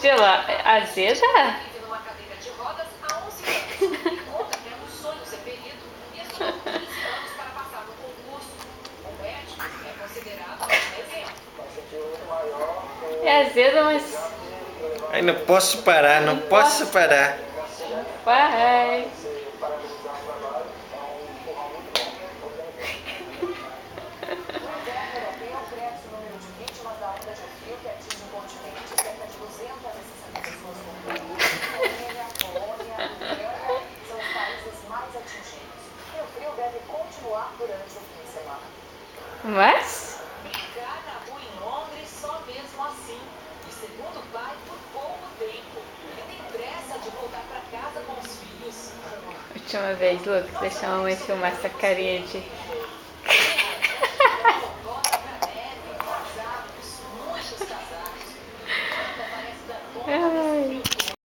Gela, azeda? É azeda, mas... Ai, não posso parar, não posso parar. Vai. Mas? Brincar na rua em Londres só mesmo assim. E segundo o pai, por pouco tempo. Ele tem pressa de voltar para casa com os filhos. Última vez, Lucas, deixa a mamãe filmar essa carinha de